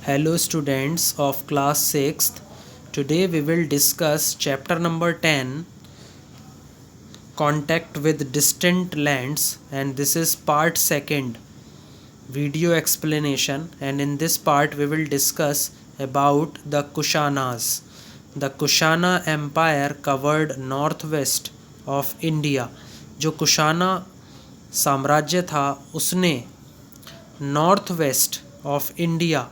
Hello students of class 6th. Today we will discuss chapter number 10, Contact with Distant Lands, and this is part 2nd, video explanation, and in this part we will discuss about the Kushanas. The Kushana Empire covered northwest of India. जो कुशाना साम्राज्य था उसने north west of India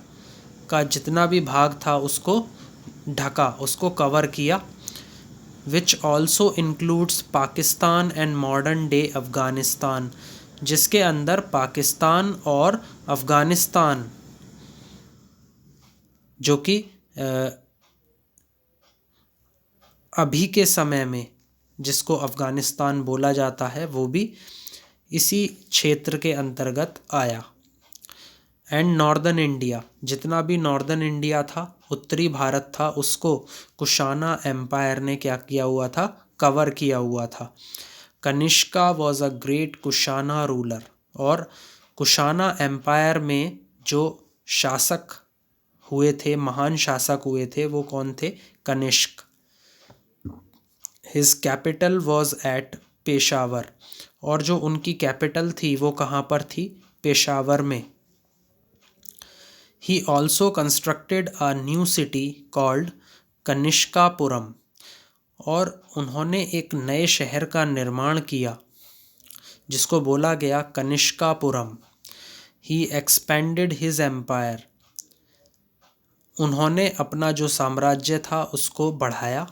का जितना भी भाग था उसको ढका, उसको कवर किया, which also includes Pakistan and modern day Afghanistan, जिसके अंदर पाकिस्तान और अफ़गानिस्तान जो कि अभी के समय में जिसको अफ़गानिस्तान बोला जाता है वो भी इसी क्षेत्र के अंतर्गत आया। एंड नॉर्दर्न इंडिया, जितना भी नॉर्दर्न इंडिया था, उत्तरी भारत था, उसको कुशाना एम्पायर ने क्या किया हुआ था, कवर किया हुआ था। Kanishka was a great Kushana ruler, और कुशाना एम्पायर में जो शासक हुए थे, महान शासक हुए थे, वो कौन थे? Kanishka. His capital was at Peshawar, और जो उनकी कैपिटल थी वो कहाँ पर थी? पेशावर में। He also constructed a new city called कनिष्कापुरम, और उन्होंने एक नए शहर का निर्माण किया जिसको बोला गया कनिष्कापुरम। He expanded his empire, उन्होंने अपना जो साम्राज्य था उसको बढ़ाया।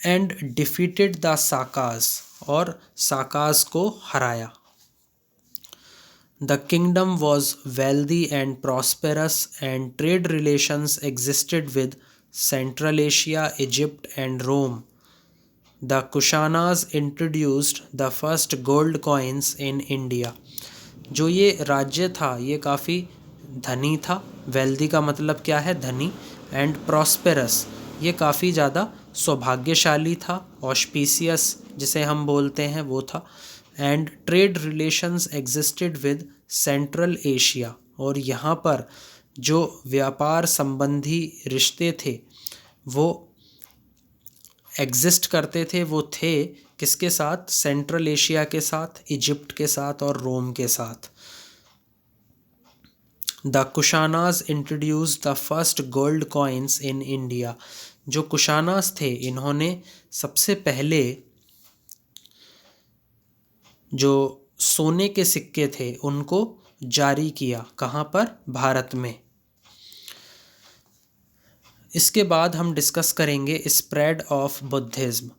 And defeated the साकाज, और साकाज को हराया। The kingdom was wealthy and prosperous, and trade relations existed with Central Asia, Egypt and Rome. The Kushanas introduced the first gold coins in India. जो ये राज्य था ये काफ़ी धनी था। wealthy का मतलब क्या है? धनी। and prosperous, ये काफ़ी ज़्यादा सौभाग्यशाली था। auspicious जिसे हम बोलते हैं वो था। And trade relations existed with central Asia, और यहाँ पर जो व्यापार संबंधी रिश्ते थे वो एग्जिस्ट करते थे, वो थे किसके साथ? सेंट्रल एशिया के साथ, इजिप्ट के साथ और रोम के साथ। The Kushanas introduce the first gold coins in India, जो कुशानाज थे इन्होंने सबसे पहले जो सोने के सिक्के थे उनको जारी किया। कहाँ पर? भारत में। इसके बाद हम डिस्कस करेंगे spread of Buddhism.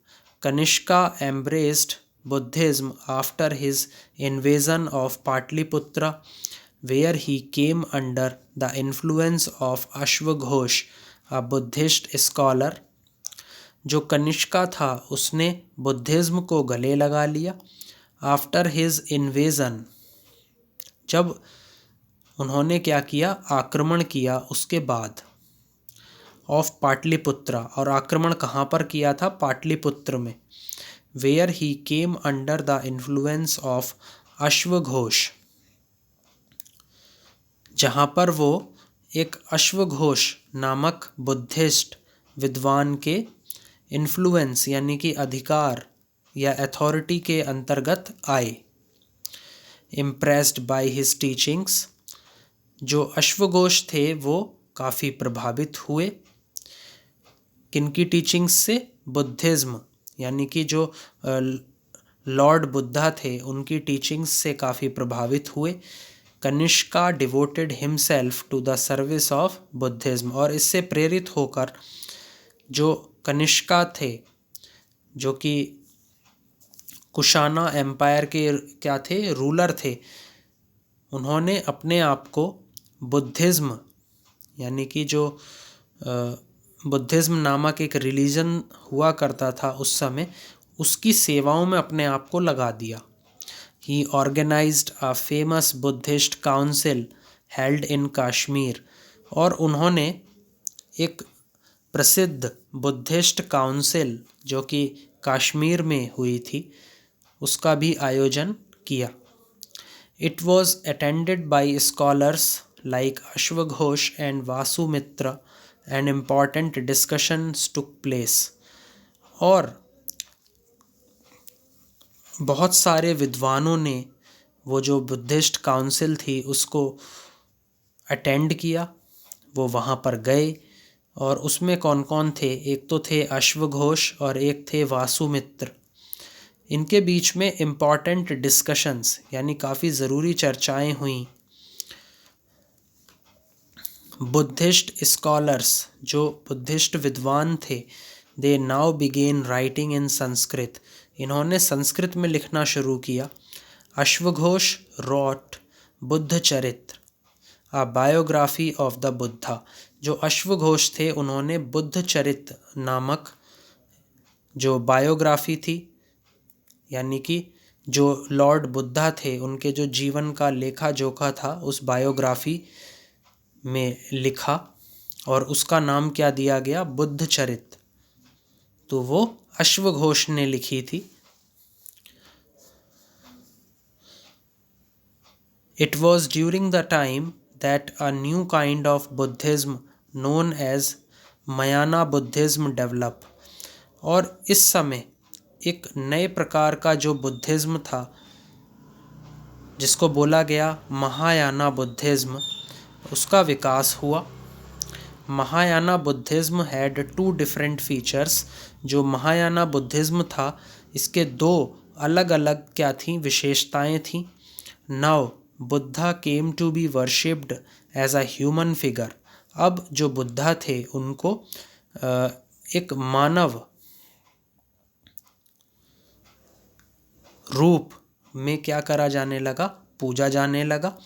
Kanishka embraced Buddhism after his invasion of Pataliputra, where he came under the influence of अश्वघोष, अ बुद्धिस्ट स्कॉलर। जो कनिष्का था उसने बुद्धिज़्म को गले लगा लिया आफ्टर हिज इन्वेज़न, जब उन्होंने क्या किया? आक्रमण किया उसके बाद। ऑफ पाटलिपुत्र, और आक्रमण कहाँ पर किया था? पाटलिपुत्र में। Where he came under the influence of अश्वघोष, जहाँ पर वो एक अश्वघोष नामक बुद्धिस्ट विद्वान के इन्फ्लुएंस यानी कि अधिकार या अथॉरिटी के अंतर्गत आए। इम्प्रेस्ड बाय हिज टीचिंग्स, जो अश्वघोष थे वो काफ़ी प्रभावित हुए। किनकी टीचिंग्स से? बुद्धिज़्म, यानी कि जो लॉर्ड बुद्धा थे उनकी टीचिंग्स से काफ़ी प्रभावित हुए। Kanishka devoted himself to the service of Buddhism, और इससे प्रेरित होकर जो कनिष्का थे, जो कि कुशाना एम्पायर के क्या थे? रूलर थे, उन्होंने अपने आप को बुद्धिज़्म यानी कि जो बुद्धिज़्म नामक एक रिलीजन हुआ करता था उस समय, उसकी सेवाओं में अपने आप को लगा दिया। He organised a famous Buddhist council held in Kashmir, और उन्होंने एक प्रसिद्ध बुद्धिस्ट काउंसिल जो कि कश्मीर में हुई थी उसका भी आयोजन किया। It was attended by scholars like Ashwaghosh and Vasumitra, an important discussions took place. और बहुत सारे विद्वानों ने वो जो बुद्धिस्ट काउंसिल थी उसको अटेंड किया, वो वहाँ पर गए। और उसमें कौन कौन थे? एक तो थे अश्वघोष और एक थे वासुमित्र। इनके बीच में इम्पॉर्टेंट डिस्कशंस यानी काफ़ी ज़रूरी चर्चाएं हुई। बुद्धिस्ट स्कॉलर्स, जो बुद्धिस्ट विद्वान थे, they now began writing in Sanskrit, इन्होंने संस्कृत में लिखना शुरू किया। अश्वघोष रॉट बुद्ध चरित्र, अ बायोग्राफी ऑफ द बुद्धा। जो अश्वघोष थे उन्होंने बुद्ध चरित्र नामक जो बायोग्राफी थी, यानी कि जो लॉर्ड बुद्धा थे उनके जो जीवन का लेखा जोखा था उस बायोग्राफी में लिखा, और उसका नाम क्या दिया गया? बुद्ध चरित्र। तो वो अश्वघोष ने लिखी थी। It was during the time that a new kind of Buddhism known as Mahayana Buddhism developed. और इस समय एक नए प्रकार का जो बुद्धिज्म था जिसको बोला गया महायाना बुद्धिज्म, उसका विकास हुआ। Mahayana Buddhism had two different features. जो महायाना बुद्धिज्म था इसके दो अलग अलग क्या थी? विशेषताएं थीं। Now Buddha came to be worshipped as a human figure. अब जो बुद्धा थे उनको एक मानव रूप में क्या करा जाने लगा? पूजा जाने लगा।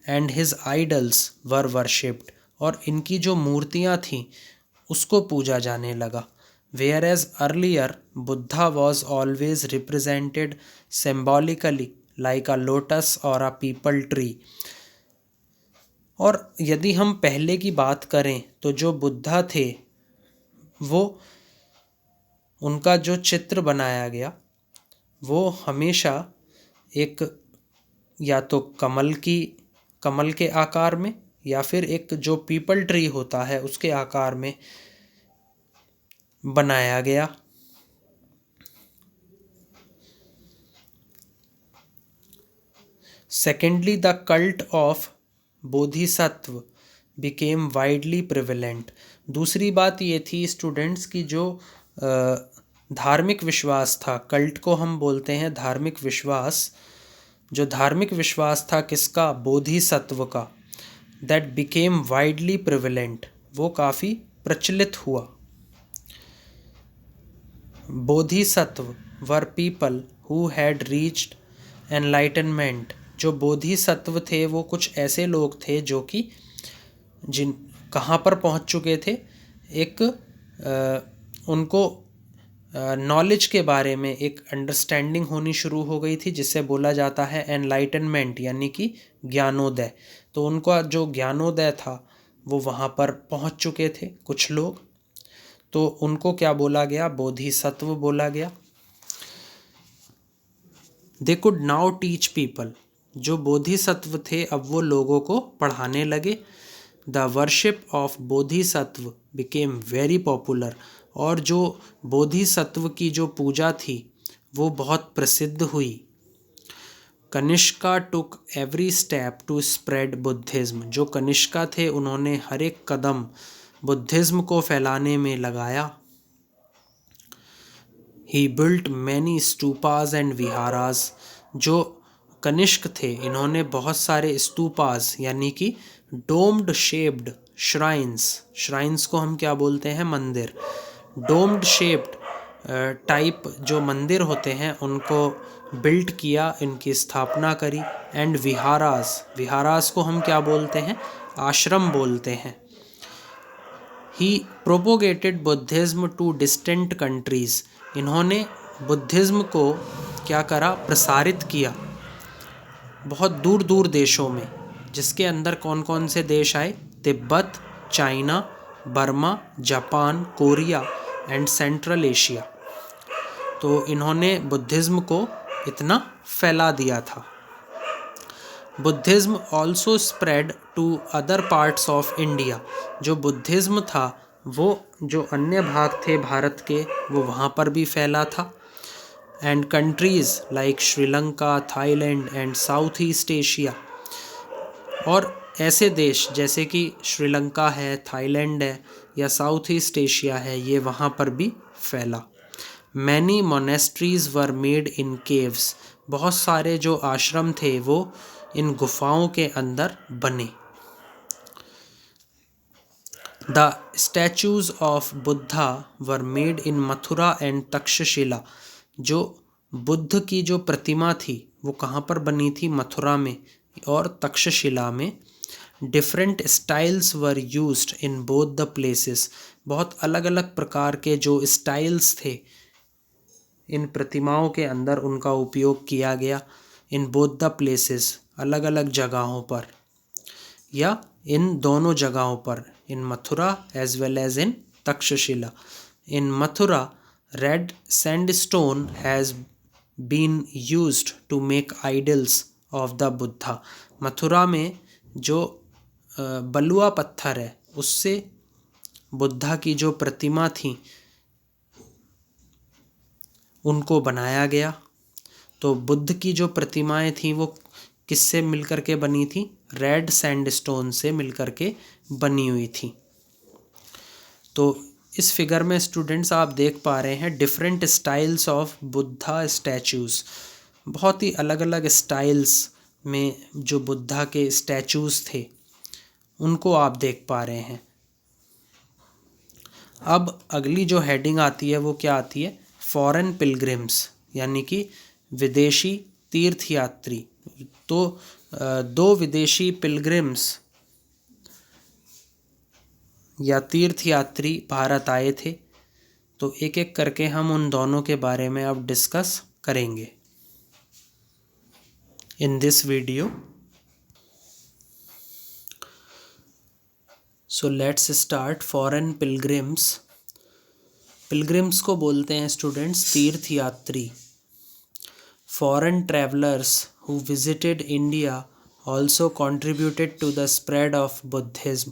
And his idols were worshipped, और इनकी जो मूर्तियाँ थीं उसको पूजा जाने लगा। Where as earlier Buddha was always represented symbolically like a lotus और अ पीपल ट्री। और यदि हम पहले की बात करें तो जो बुद्धा थे वो उनका जो चित्र बनाया गया वो हमेशा एक या तो कमल के आकार में या फिर एक जो पीपल ट्री होता है उसके आकार में बनाया गया। Secondly, the cult of Bodhisattva became widely prevalent. दूसरी बात ये थी स्टूडेंट्स की जो धार्मिक विश्वास था, कल्ट को हम बोलते हैं धार्मिक विश्वास। जो धार्मिक विश्वास था किसका? बोधिसत्व का। That became widely prevalent, वो काफ़ी प्रचलित हुआ। Bodhisattva were people who had reached enlightenment. जो बोधिसत्व थे वो कुछ ऐसे लोग थे जो कि कहाँ पर पहुँच चुके थे? एक उनको नॉलेज के बारे में एक अंडरस्टैंडिंग होनी शुरू हो गई थी, जिससे बोला जाता है एनलाइटनमेंट यानी कि ज्ञानोदय। तो उनका जो ज्ञानोदय था वो वहाँ पर पहुँच चुके थे कुछ लोग, तो उनको क्या बोला गया? बोधिसत्व बोला गया। They could now teach people. जो बोधिसत्व थे अब वो लोगों को पढ़ाने लगे। The worship of Bodhisattva became very popular. और जो बोधिसत्व की जो पूजा थी वो बहुत प्रसिद्ध हुई। Kanishka took every step to spread Buddhism. जो कनिष्का थे उन्होंने हर एक कदम बुद्धिज्म को फैलाने में लगाया। He built many stupas and viharas. जो कनिष्क थे इन्होंने बहुत सारे स्तूपास यानी कि डोम्ड शेप्ड श्राइन्स को हम क्या बोलते हैं? मंदिर। डोम्ड शेप्ड टाइप जो मंदिर होते हैं उनको बिल्ट किया, इनकी स्थापना करी। एंड विहारास को हम क्या बोलते हैं? आश्रम बोलते हैं। He propagated Buddhism to distant countries. इन्होंने बुद्धिज्म को क्या करा? प्रसारित किया बहुत दूर दूर देशों में, जिसके अंदर कौन कौन से देश आए? Tibet, China, Burma, Japan, Korea and Central Asia. तो इन्होंने बुद्धिज्म को इतना फैला दिया था। Buddhism also spread to other parts of India. जो बुद्धिज़्म था वो जो अन्य भाग थे भारत के वो वहाँ पर भी फैला था। And countries like Sri Lanka, Thailand and south east Asia, और ऐसे देश जैसे कि श्रीलंका है, थाईलैंड है या साउथ ईस्ट एशिया है, ये वहाँ पर भी फैला। Many monasteries were made in caves. बहुत सारे जो आश्रम थे वो इन गुफाओं के अंदर बने। The statues of Buddha were made in Mathura and Takshashila. जो बुद्ध की जो प्रतिमा थी वो कहाँ पर बनी थी? मथुरा में और तक्षशिला में। Different styles were used in both the places. बहुत अलग अलग प्रकार के जो स्टाइल्स थे इन प्रतिमाओं के अंदर उनका उपयोग किया गया। इन बोथ द प्लेसेस, अलग अलग जगहों पर या इन दोनों जगहों पर, in Mathura as well as in Taxila. In Mathura red sandstone has been used to make idols of the Buddha. Mathura में जो बलुआ पत्थर है उससे बुद्धा की जो प्रतिमा थी उनको बनाया गया। तो बुद्ध की जो प्रतिमाएं थी वो किससे मिलकर के बनी थी? रेड सैंडस्टोन से मिलकर के बनी हुई थी। तो इस फिगर में स्टूडेंट्स आप देख पा रहे हैं different styles of Buddha statues. बहुत ही अलग अलग स्टाइल्स में जो बुद्धा के स्टैचूज़ थे उनको आप देख पा रहे हैं। अब अगली जो हेडिंग आती है वो क्या आती है? फॉरेन पिलग्रिम्स, यानी कि विदेशी तीर्थयात्री। तो दो विदेशी पिलग्रिम्स या तीर्थयात्री भारत आए थे। तो एक एक करके हम उन दोनों के बारे में अब डिस्कस करेंगे in this video. So let's start. Foreign pilgrims. Pilgrims को बोलते हैं स्टूडेंट्स तीर्थयात्री। Foreign travellers who visited India also contributed to the spread of Buddhism.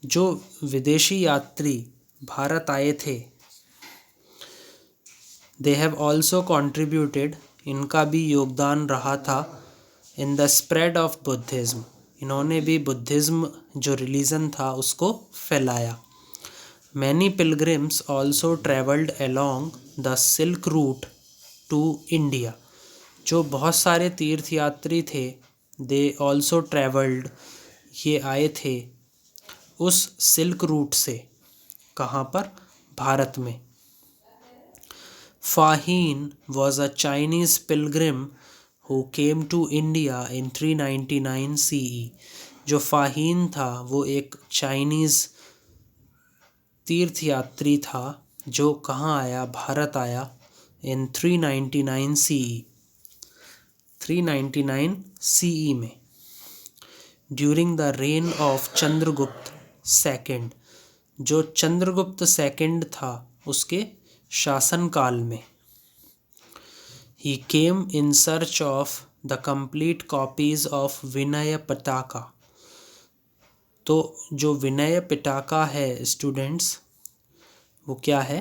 जो विदेशी यात्री भारत आए थे दे हैव ऑल्सो contributed, इनका भी योगदान रहा था in the spread of Buddhism. इन्होंने भी बुद्धिज़्म जो रिलीजन था उसको फैलाया। Many pilgrims also travelled along the Silk Route to India. जो बहुत सारे तीर्थयात्री थे दे ऑल्सो ट्रेवल्ड, ये आए थे उस सिल्क रूट से। कहाँ पर? भारत में। Fahien was a Chinese pilgrim who came to India in 399 CE। जो फाहीन था वो एक चाइनीज़ तीर्थयात्री था जो कहाँ आया? भारत आया इन 399 CE। 399 CE में during the reign of Chandragupta second. जो चंद्रगुप्त सेकंड था उसके शासनकाल में। He came in search of the complete copies of Vinaya Pitaka. तो जो विनय पिटका है स्टूडेंट्स वो क्या है?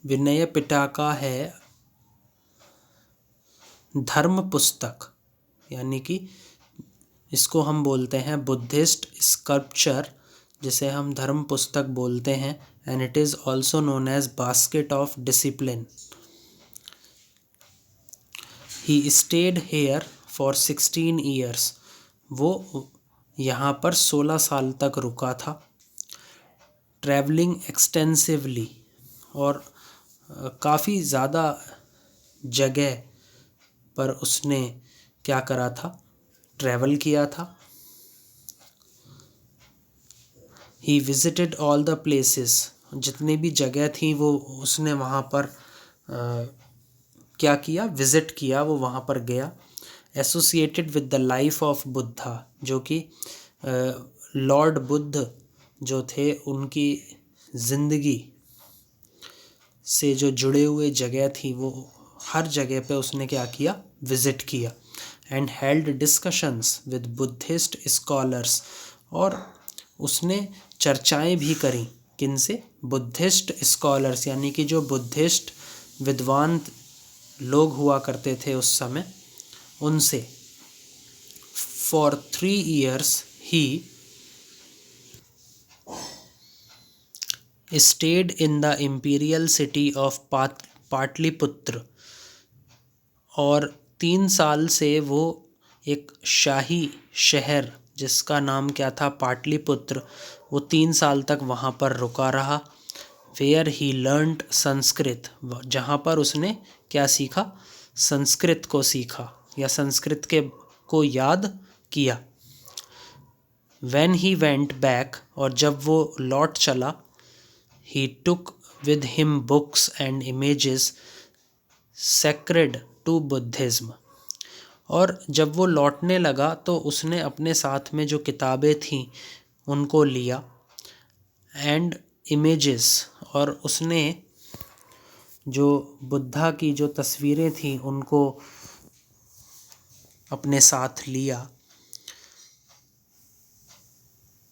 विनय पिटका है धर्म पुस्तक, यानी कि इसको हम बोलते हैं बुद्धिस्ट स्कल्पचर, जिसे हम धर्म पुस्तक बोलते हैं। And it is also known as basket of discipline. He stayed here for 16 years. वो यहाँ पर 16 साल तक रुका था। ट्रैवलिंग एक्सटेंसिवली, और काफ़ी ज़्यादा जगह पर उसने क्या करा था? ट्रैवल किया था। He visited all the places. जितनी भी जगह थी वो उसने वहाँ पर क्या किया? विज़िट किया, वो वहाँ पर गया। Associated with the life of Buddha, जो कि लॉर्ड बुद्ध जो थे उनकी ज़िंदगी से जो जुड़े हुए जगह थी वो हर जगह पे उसने क्या किया, विजिट किया। And held discussions with Buddhist scholars, और उसने चर्चाएं भी करी, किनसे, बुद्धिस्ट स्कॉलर्स यानी कि जो बुद्धिस्ट विद्वान लोग हुआ करते थे उस समय, उनसे। For 3 years he stayed in the imperial city of Pataliputra, और 3 साल से वो एक शाही शहर जिसका नाम क्या था, पाटलिपुत्र, वो 3 साल तक वहाँ पर रुका रहा। वेयर ही लर्नड संस्कृत, जहाँ पर उसने क्या सीखा, संस्कृत को सीखा या संस्कृत के को याद किया। When he went back, और जब वो लौट चला, he took with him books and images sacred to Buddhism, और जब वो लौटने लगा तो उसने अपने साथ में जो किताबें थीं उनको लिया, एंड इमेजेस, और उसने जो बुद्धा की जो तस्वीरें थीं उनको अपने साथ लिया।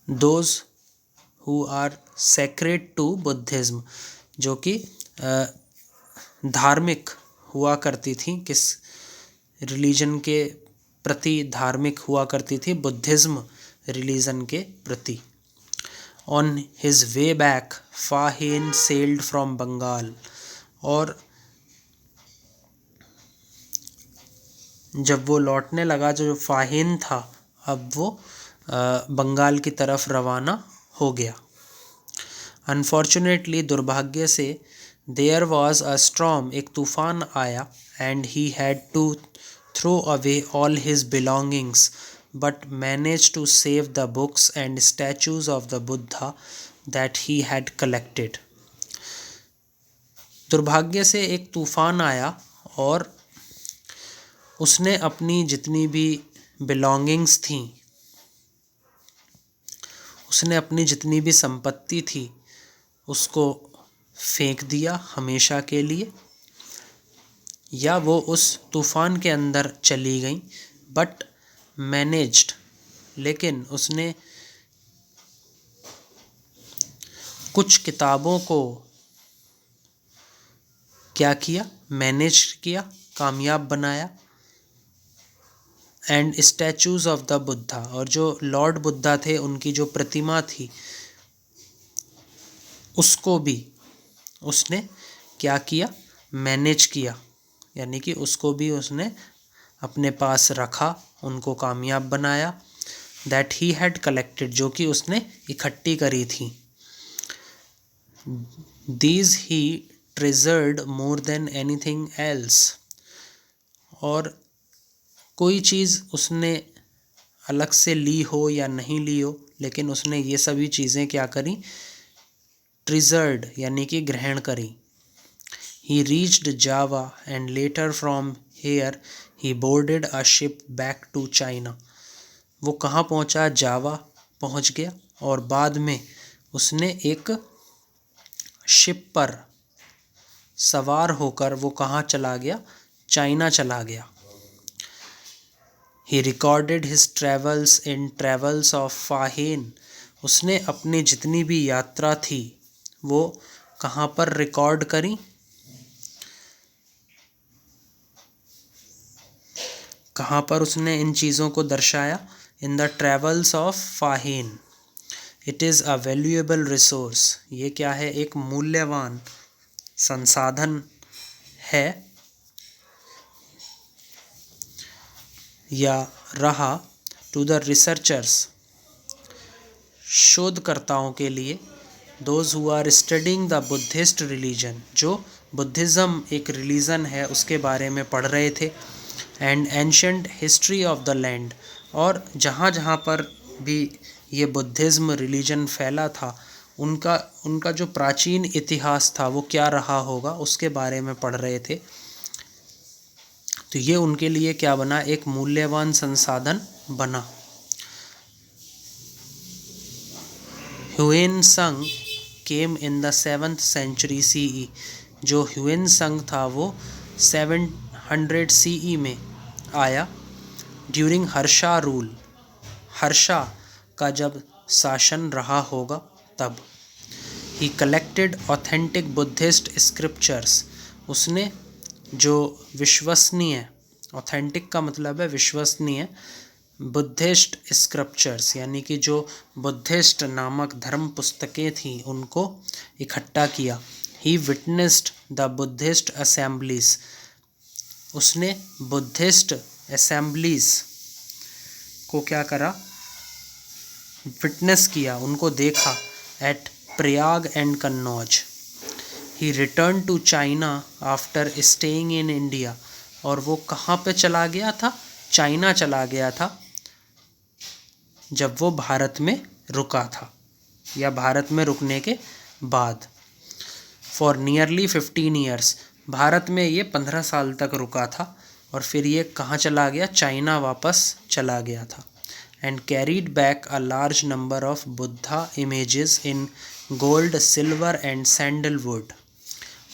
Those who are sacred to Buddhism, जो कि धार्मिक हुआ करती थी, किस रिलीजन के प्रति धार्मिक हुआ करती थी, बुद्धिज्म रिलीजन के प्रति। On his way back Fahien sailed from Bengal, और जब वो लौटने लगा, जो फाहिन था, अब वो बंगाल की तरफ रवाना हो गया। अनफॉर्चुनेटली, दुर्भाग्य से, देयर वॉज अ स्टॉर्म, एक तूफान आया, and he had to throw away all his belongings, but manage to save the books and statues of the Buddha that he had collected. दुर्भाग्य से एक तूफान आया और उसने अपनी जितनी भी बिलोंगिंग्स थीं, उसने अपनी जितनी भी संपत्ति थी उसको फेंक दिया हमेशा के लिए, या वो उस तूफ़ान के अंदर चली गई। बट मैनेज्ड, लेकिन उसने कुछ किताबों को क्या किया, मैनेज किया, कामयाब बनाया। And statues of the Buddha, और जो लॉर्ड बुद्धा थे उनकी जो प्रतिमा थी उसको भी उसने क्या किया, मैनेज किया, यानी कि उसको भी उसने अपने पास रखा, उनको कामयाब बनाया। दैट ही हैड कलेक्टेड, जो कि उसने इकट्ठी करी थी। These he treasured more than anything else, और कोई चीज़ उसने अलग से ली हो या नहीं ली हो, लेकिन उसने ये सभी चीज़ें क्या करी, ट्रेजर्ड यानी कि ग्रहण करी। He reached Java and later from here he boarded a ship back to China, वो कहाँ पहुँचा, जावा पहुँच गया, और बाद में उसने एक शिप पर सवार होकर वो कहाँ चला गया, चाइना चला गया। He recorded his travels in Travels of Fahin, उसने अपनी जितनी भी यात्रा थी वो कहाँ पर रिकॉर्ड करी, कहाँ पर उसने इन चीज़ों को दर्शाया, in the travels of फाहिन। It is a valuable resource, ये क्या है, एक मूल्यवान संसाधन है या रहा, टू द रिसर्चर्स, शोधकर्ताओं के लिए, those who are studying the Buddhist religion, जो बुद्धिज़्म एक रिलीजन है उसके बारे में पढ़ रहे थे, and ancient history of the land, और जहाँ जहाँ पर भी ये बुद्धिज़्म रिलीजन फैला था उनका जो प्राचीन इतिहास था वो क्या रहा होगा उसके बारे में पढ़ रहे थे। तो ये उनके लिए क्या बना, एक मूल्यवान संसाधन बना। Hiuen Tsang came in the 7th century CE, जो ह्वेन संग था वो 700 CE में आया ड्यूरिंग हर्षा रूल, हर्षा का जब शासन रहा होगा तब। ही कलेक्टेड ऑथेंटिक बुद्धिस्ट स्क्रिप्चर्स, उसने जो विश्वसनीय, ऑथेंटिक का मतलब है विश्वसनीय, बुद्धिस्ट स्क्रिप्चर्स यानी कि जो बुद्धिस्ट नामक धर्म पुस्तकें थीं उनको इकट्ठा किया। He witnessed the Buddhist assemblies, उसने बुद्धिस्ट असेंबलीज को क्या करा, विटनेस किया, उनको देखा। At Prayag and Kannauj. He return to China after staying in India, और वो कहाँ पे चला गया था, चाइना चला गया था जब वो भारत में रुका था या भारत में रुकने के बाद। फॉर नियरली 15 ईयर्स, भारत में ये 15 साल तक रुका था और फिर ये कहाँ चला गया, चाइना वापस चला गया था। And carried back a large number of Buddha images in gold, silver and sandalwood,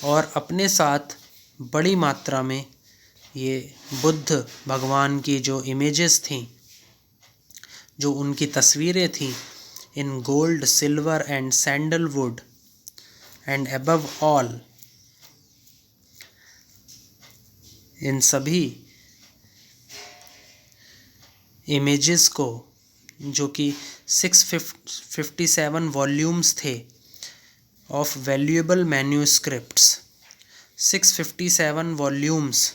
और अपने साथ बड़ी मात्रा में ये बुद्ध भगवान की जो इमेजेस थीं, जो उनकी तस्वीरें थीं, in gold, silver and sandalwood, and above all, इन सभी इमेजेस को, जो कि 657 वॉल्यूम्स थे ऑफ वैल्यूएबल मैन्यूस्क्रिप्ट्स, 657 वॉल्यूम्स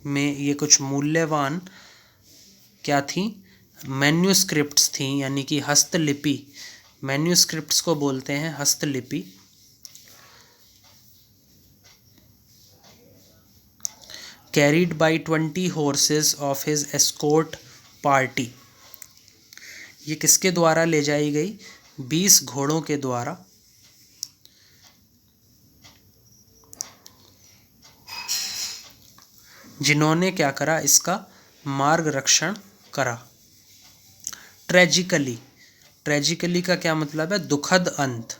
में ये कुछ मूल्यवान क्या थी, मैन्यूस्क्रिप्ट्स थी, यानी कि हस्तलिपि। मैन्यूस्क्रिप्ट्स को बोलते हैं हस्तलिपि। Carried by 20 horses of his escort party, ये किसके द्वारा ले जाई गई, 20 घोड़ों के द्वारा। जिन्होंने क्या करा, इसका मार्गरक्षण करा। ट्रेजिकली, ट्रेजिकली का क्या मतलब है, दुखद अंत।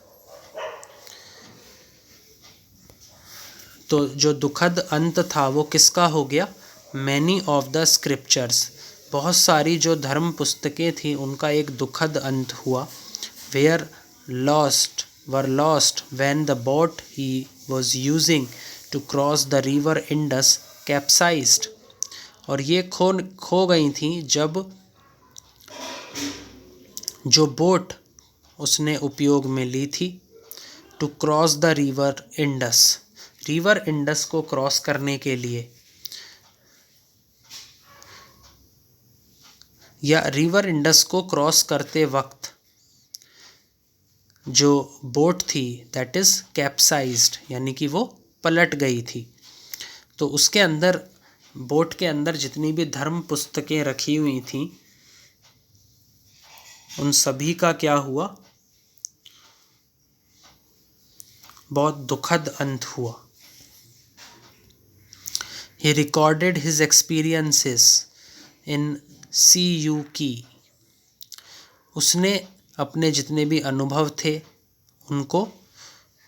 तो जो दुखद अंत था वो किसका हो गया, मैनी ऑफ द स्क्रिप्चर्स, बहुत सारी जो धर्म पुस्तकें थी उनका एक दुखद अंत हुआ। Were lost were lost when the boat he was using to cross the river Indus capsized, और ये खो गई थी जब जो बोट उसने उपयोग में ली थी, to cross the river Indus, river Indus को क्रॉस करने के लिए, या रिवर इंडस को क्रॉस करते वक्त जो बोट थी दैट इज़ कैप्साइज्ड, यानी कि वो पलट गई थी। तो उसके अंदर, बोट के अंदर जितनी भी धर्म पुस्तकें रखी हुई थीं उन सभी का क्या हुआ, बहुत दुखद अंत हुआ। He recorded his experiences in CUK, उसने अपने जितने भी अनुभव थे उनको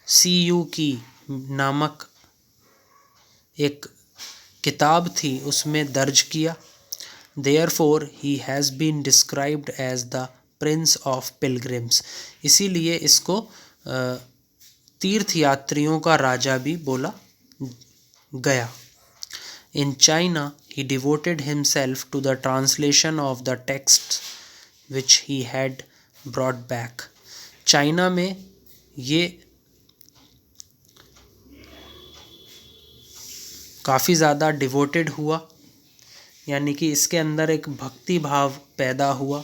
CUK नामक एक किताब थी उसमें दर्ज किया। Therefore he has been described as the Prince of Pilgrims, इसीलिए इसको तीर्थ यात्रियों का राजा भी बोला गया। In China he devoted himself to the translation of the texts which he had brought back, China में ये काफ़ी ज़्यादा डिवोटेड हुआ, यानी कि इसके अंदर एक भक्ति भाव पैदा हुआ।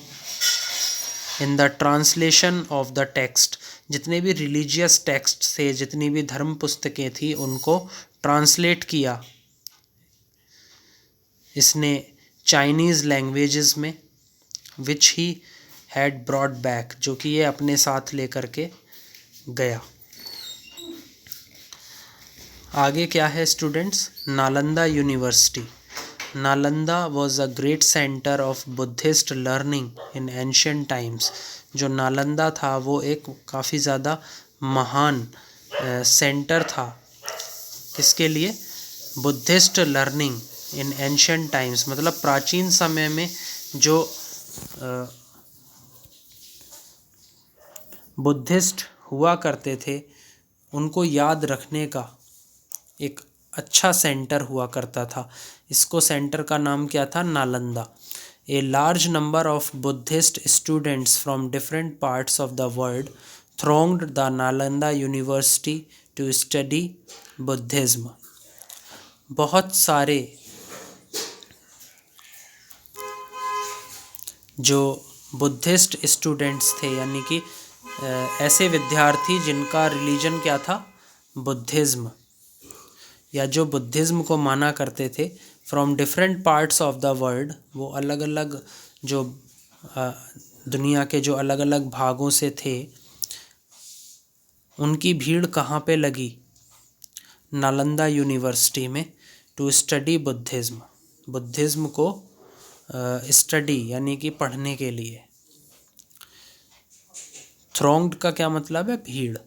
In the translation of the text, जितने भी रिलीजियस टेक्स्ट थे, जितनी भी धर्म पुस्तकें थी उनको ट्रांसलेट किया इसने चाइनीज़ लैंग्वेजेस में, विच ही हैड ब्रॉट बैक, जो कि ये अपने साथ लेकर के गया। आगे क्या है students, Nalanda university. Nalanda was a great centre of Buddhist learning in ancient times, जो नालंदा था वो एक काफ़ी ज़्यादा महान सेंटर था, किसके लिए, Buddhist learning in ancient times, मतलब प्राचीन समय में जो बुद्धिस्ट हुआ करते थे उनको याद रखने का एक अच्छा सेंटर हुआ करता था। इसको सेंटर का नाम क्या था? Nalanda. A large number of Buddhist students from different parts of the world thronged the Nalanda University to study Buddhism. बहुत सारे जो बुद्धिस्ट स्टूडेंट्स थे, यानी कि ऐसे विद्यार्थी जिनका रिलीजन क्या था? बुद्धिज्म, या जो बुद्धिज्म को माना करते थे, from different parts of the world, वो अलग अलग जो दुनिया के जो अलग अलग भागों से थे, उनकी भीड़ कहाँ पे लगी? नालंदा यूनिवर्सिटी में, टू स्टडी बुद्धिज्म, बुद्धिज्म को स्टडी यानी कि पढ़ने के लिए। थ्रोंग्ड का क्या मतलब है? भीड़।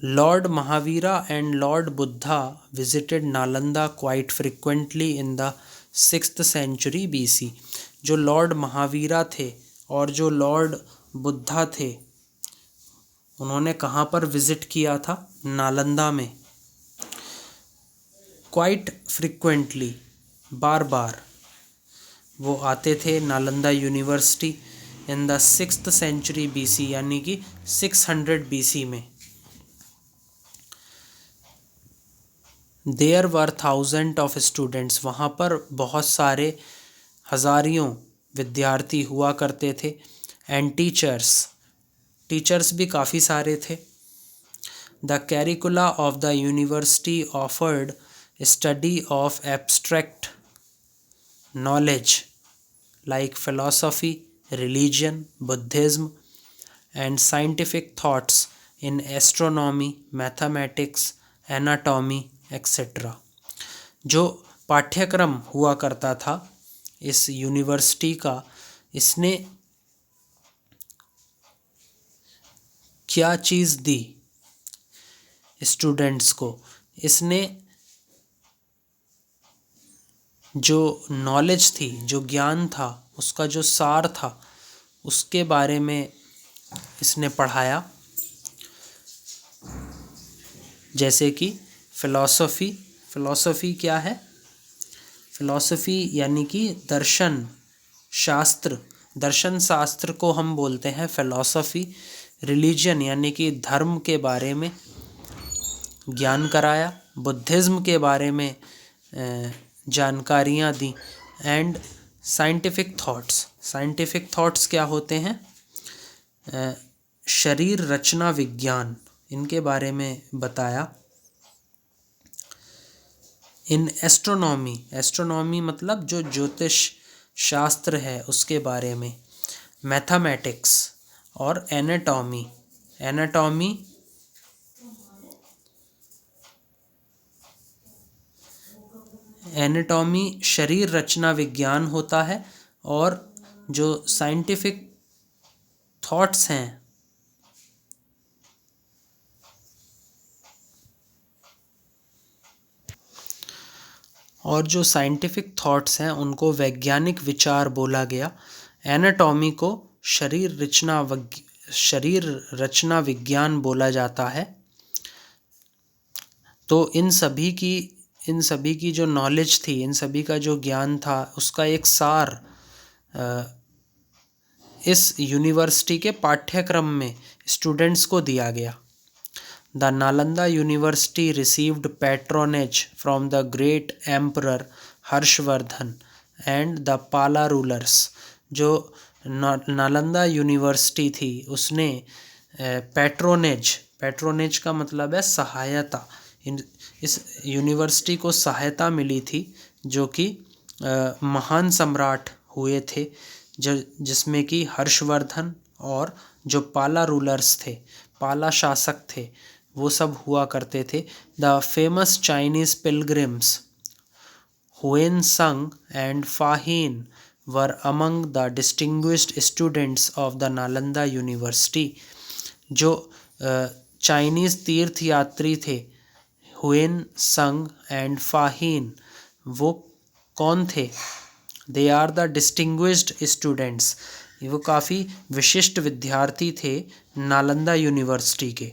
Lord Mahavira and Lord Buddha visited Nalanda quite frequently in the 6th century BC। जो लॉर्ड महावीरा थे और जो लॉर्ड बुद्धा थे, उन्होंने कहाँ पर विजिट किया था? नालंदा में। क्वाइट फ्रिक्वेंटली, बार बार वो आते थे Nalanda University in the 6th century BC, यानी कि 600 BC में। There were thousand of students, वहाँ पर बहुत सारे हजारियों विद्यार्थी हुआ करते थे। एंड टीचर्स, टीचर्स भी काफ़ी सारे थे। The curricula of the university offered study of abstract knowledge like philosophy, religion, Buddhism and scientific thoughts in astronomy, mathematics, anatomy etcetera. जो पाठ्यक्रम हुआ करता था इस यूनिवर्सिटी का, इसने क्या चीज़ दी स्टूडेंट्स को? इसने जो नॉलेज थी, जो ज्ञान था, उसका जो सार था, उसके बारे में इसने पढ़ाया। जैसे कि फिलॉसफी, फिलॉसफी क्या है? फिलॉसफी यानी कि दर्शन शास्त्र, दर्शन शास्त्र को हम बोलते हैं फिलॉसफी। रिलीजन यानी कि धर्म के बारे में ज्ञान कराया। बुद्धिज्म के बारे में जानकारियाँ दी। And scientific thoughts, scientific thoughts क्या होते हैं? शरीर रचना विज्ञान, इनके बारे में बताया। इन एस्ट्रोनॉमी, एस्ट्रोनॉमी मतलब जो ज्योतिष शास्त्र है उसके बारे में। मैथमेटिक्स और एनाटॉमी, एनाटॉमी एनाटॉमी शरीर रचना विज्ञान होता है। और जो साइंटिफिक थॉट्स हैं, और जो साइंटिफिक थॉट्स हैं उनको वैज्ञानिक विचार बोला गया। एनाटॉमी को शरीर रचना विज्ञान बोला जाता है। तो इन सभी की जो नॉलेज थी, इन सभी का जो ज्ञान था, उसका एक सार इस यूनिवर्सिटी के पाठ्यक्रम में स्टूडेंट्स को दिया गया। The Nalanda university received patronage from the great emperor Harshvardhan and the पाला रूलर्स। जो नालंदा यूनिवर्सिटी थी उसने पैट्रोनेज, पैट्रोनेज का मतलब है सहायता, इस यूनिवर्सिटी को सहायता मिली थी जो कि महान सम्राट हुए थे, जिसमें कि हर्षवर्धन और जो पाला रूलर्स थे, पाला शासक थे, वो सब हुआ करते थे। The famous Chinese pilgrims Hiuen Tsang and Fahien were among the distinguished students of the Nalanda university. जो चाइनीज़ तीर्थयात्री थे हुएन संग एंड फाहिन वो कौन थे? They are the distinguished students, वो काफ़ी विशिष्ट विद्यार्थी थे नालंदा यूनिवर्सिटी के।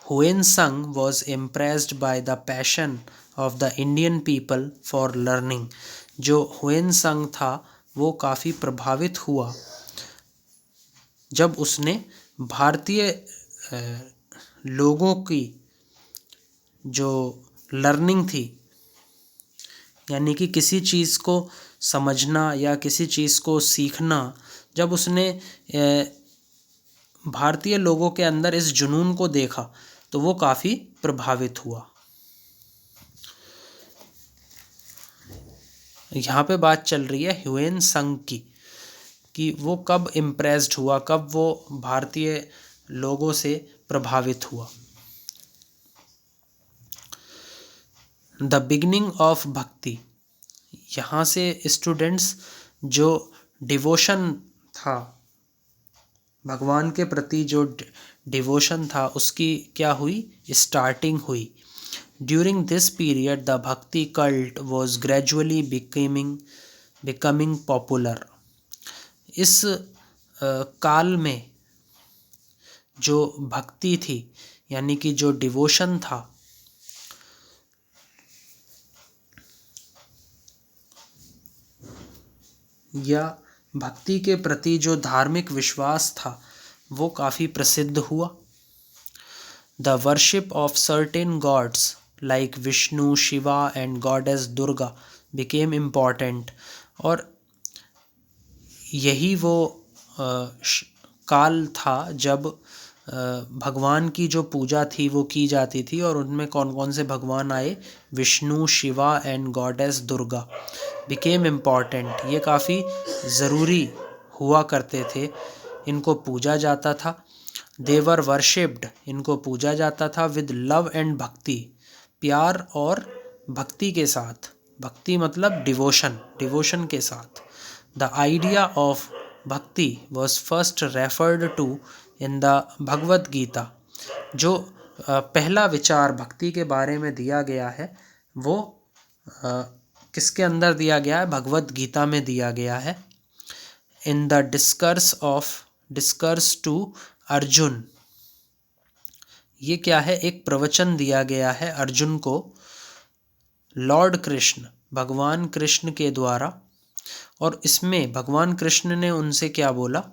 Hiuen Tsang was impressed by the passion of the Indian people for learning, जो हुएन संग था वो काफ़ी प्रभावित हुआ जब उसने भारतीय लोगों की जो लर्निंग थी, यानी कि किसी चीज़ को समझना या किसी चीज़ को सीखना, जब उसने भारतीय लोगों के अंदर इस जुनून को देखा तो वो काफ़ी प्रभावित हुआ। यहाँ पे बात चल रही है ह्यूएन संग की कि वो कब इम्प्रेस्ड हुआ, कब वो भारतीय लोगों से प्रभावित हुआ। द बिगिनिंग ऑफ भक्ति, यहाँ से स्टूडेंट्स जो डिवोशन था भगवान के प्रति, जो डिवोशन था उसकी क्या हुई, स्टार्टिंग हुई। During this period the bhakti cult was gradually becoming popular. इस काल में जो भक्ति थी यानी कि जो डिवोशन था या भक्ति के प्रति जो धार्मिक विश्वास था वो काफ़ी प्रसिद्ध हुआ। The worship of certain gods like Vishnu, Shiva and goddess Durga became important, और यही वो काल था जब भगवान की जो पूजा थी वो की जाती थी, और उनमें कौन कौन से भगवान आए, Vishnu, Shiva and goddess Durga became important, ये काफ़ी ज़रूरी हुआ करते थे, इनको पूजा जाता था। देवर वर्शिप्ड, इनको पूजा जाता था विद लव एंड भक्ति, प्यार और भक्ति के साथ, भक्ति मतलब डिवोशन के साथ। The idea of bhakti was first referred to in the Bhagavad Gita, जो पहला विचार भक्ति के बारे में दिया गया है वो किसके अंदर दिया गया है, भगवद गीता में दिया गया है। In the discourse to Arjun, ये क्या है, एक प्रवचन दिया गया है अर्जुन को लॉर्ड कृष्ण, भगवान कृष्ण के द्वारा, और इसमें भगवान कृष्ण ने उनसे क्या बोला,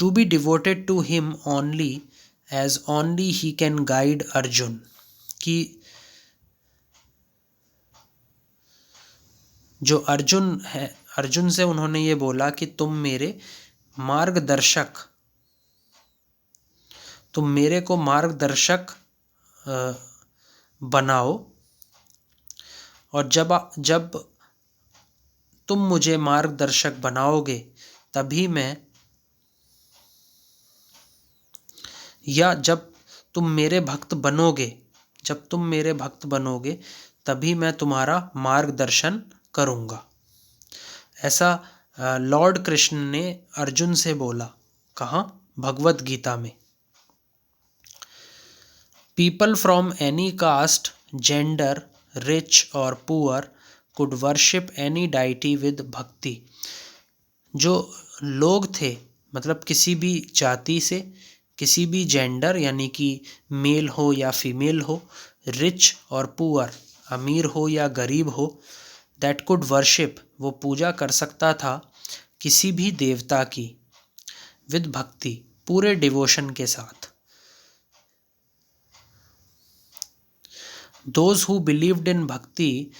to be devoted to him only as only he can guide Arjun, कि जो अर्जुन है, अर्जुन से उन्होंने ये बोला कि तुम मेरे मार्गदर्शक, तुम मेरे को मार्गदर्शक बनाओ, और जब तुम मुझे मार्गदर्शक बनाओगे तभी मैं, या जब तुम मेरे भक्त बनोगे तभी मैं तुम्हारा मार्गदर्शन करूँगा। ऐसा लॉर्ड कृष्ण ने अर्जुन से बोला, कहाँ, भगवद गीता में। People from any caste, gender, rich और poor could worship any deity with bhakti, जो लोग थे मतलब किसी भी जाति से, किसी भी जेंडर यानी कि मेल हो या फीमेल हो, रिच और पुअर अमीर हो या गरीब हो, दैट कुड वर्शिप वो पूजा कर सकता था किसी भी देवता की, विद भक्ति पूरे डिवोशन के साथ। दोज हु बिलीव्ड इन भक्ति,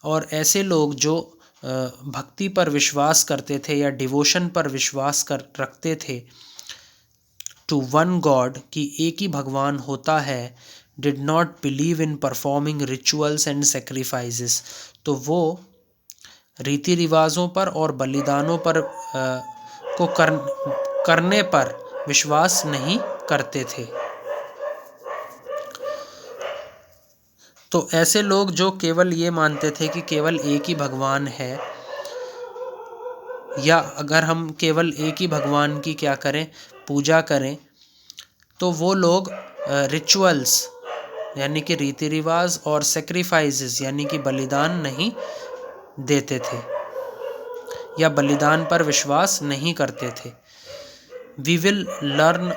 और ऐसे लोग जो भक्ति पर विश्वास करते थे या डिवोशन पर विश्वास रखते थे, टू वन गॉड कि एक ही भगवान होता है, did not believe in performing rituals and sacrifices, तो वो रीति रिवाजों पर और बलिदानों पर करने पर विश्वास नहीं करते थे। तो ऐसे लोग जो केवल ये मानते थे कि केवल एक ही भगवान है, या अगर हम केवल एक ही भगवान की क्या करें, पूजा करें, तो वो लोग रिचुअल्स यानी कि रीति रिवाज, और सेक्रीफाइसेस यानी कि बलिदान नहीं देते थे या बलिदान पर विश्वास नहीं करते थे। We will learn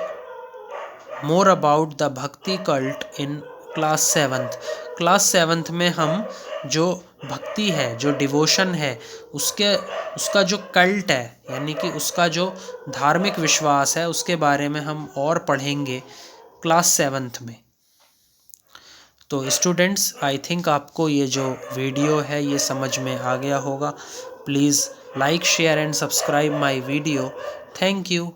more about the bhakti cult in class seventh. Class seventh में हम जो भक्ति है, जो डिवोशन है, उसका जो कल्ट है यानी कि उसका जो धार्मिक विश्वास है, उसके बारे में हम और पढ़ेंगे क्लास सेवन्थ में। तो स्टूडेंट्स, आई थिंक आपको ये जो वीडियो है ये समझ में आ गया होगा। Please like, share and subscribe my video. Thank you.